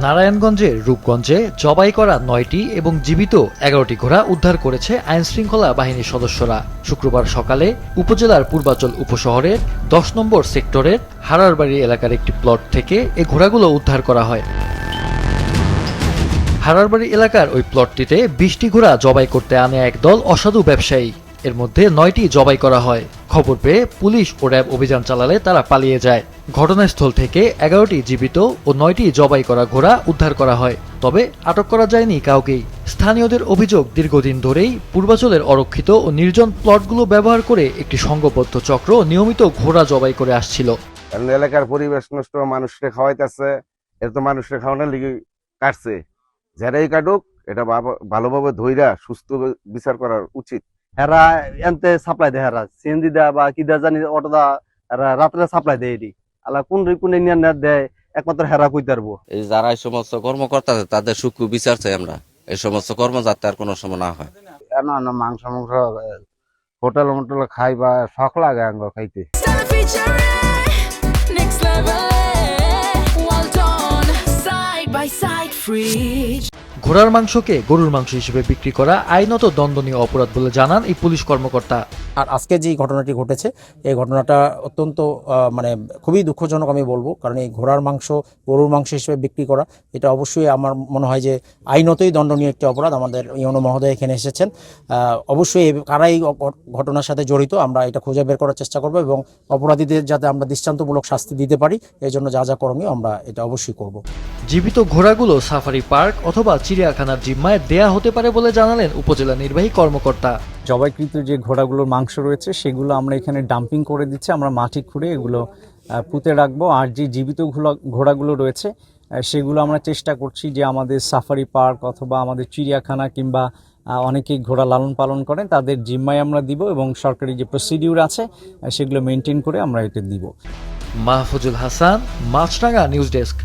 নারায়ণগঞ্জের রূপগঞ্জে জবাই করা ৯টি এবং জীবিত ১১টি ঘোড়া উদ্ধার করেছে আইনশৃঙ্খলা বাহিনীর সদস্যরা। শুক্রবার সকালে উপজেলার পূর্বাচল উপশহরের ১০ নম্বর সেক্টরের হারারবাড়ি এলাকার একটি প্লট থেকে এ ঘোড়াগুলো উদ্ধার করা হয়। হারারবাড়ি এলাকার ওই প্লটটিতে ২০টি ঘোড়া জবাই করতে আনে একদল অসাধু ব্যবসায়ী। এর মধ্যে ৯টি জবাই করা হয়। খবর পেয়ে পুলিশ ও র্যাব অভিযান চালালে তারা পালিয়ে যায়। ঘটনাস্থল থেকে ১১টি জীবিত ও ৯টি জবাই করা ঘোড়া উদ্ধার করা হয়, তবে আটক করা যায়নি কাউকেই। স্থানীয়দের অভিযোগ, দীর্ঘদিন ধরেই পূর্বাচলের অরক্ষিত ও নির্জন প্লটগুলো ব্যবহার করে একটি সংঘবদ্ধ চক্র নিয়মিত ঘোড়া জবাই করে আসছিল। কারণ এলাকার পরিবেশ নষ্ট, মানুষকে খাওয়াইতেছে, এর তো মানুষকে খাওয়ানোর লিগে কাটছে। যারাই কাটুক, এটা ভালোভাবে ধইরা সুস্থ বিচার করার উচিত। হেরা এনতে সাপ্লাই দেয়, হেরা সিএনজি দেয় বা কি দেয় জানি, অটো দা রাত্রে সাপ্লাই দেয়। এটি আলা কোন ইউনিয়ন দেয় একমাত্র হেরা কইতে পারবো। এই যারা এই সমস্ত কর্মকর্তা আছে তাদের সূক্ষ্ম বিচার চাই আমরা, এই সমস্ত কর্ম যাতে আর কোনো সময় না হয়। মাংস হোটেল খাই বা শখ লাগে আঙ্গ খাইতে। ঘোড়ার মাংসকে গরুর মাংস হিসেবে বিক্রি করা আইনত দণ্ডনীয় অপরাধ বলে জানান এই পুলিশ কর্মকর্তা। আর আজকে যে ঘটনাটি ঘটেছে, এই ঘটনাটা অত্যন্ত খুবই দুঃখজনক আমি বলবো, কারণ এই ঘোড়ার মাংস গরুর মাংস হিসেবে বিক্রি করা, এটা অবশ্যই আমার মনে হয় যে আইনতই দণ্ডনীয় একটি অপরাধ। আমাদের ইউনো মহোদয় এখানে এসেছেন, অবশ্যই কারা এই ঘটনার সাথে জড়িত আমরা এটা খুঁজে বের করার চেষ্টা করব এবং অপরাধীদের যাতে আমরা দৃষ্টান্তমূলক শাস্তি দিতে পারি, এই জন্য যা যা করণীয় আমরা এটা অবশ্যই করব। জীবিত ঘোড়াগুলো সাফারি পার্ক অথবা চিড়িয়াখানার জিম্মায় দেয়া হতে পারে বলে জানালেন উপজেলা নির্বাহী কর্মকর্তা। জবাইকৃত যে ঘোড়াগুলোর মাংস রয়েছে সেগুলো আমরা এখানে ডাম্পিং করে দিচ্ছি, আমরা মাটি খুঁড়ে এগুলো পুঁতে রাখবো। আর যে জীবিত ঘোড়াগুলো রয়েছে সেগুলো আমরা চেষ্টা করছি যে আমাদের সাফারি পার্ক অথবা আমাদের চিড়িয়াখানা কিংবা অনেকেই ঘোড়া লালন পালন করেন তাদের জিম্মায় আমরা দিব এবং সরকারি যে প্রসিডিউর আছে সেগুলো মেনটেন করে আমরা এটা দিব। মাহফুজুল হাসান, মাছরাঙা নিউজ ডেস্ক।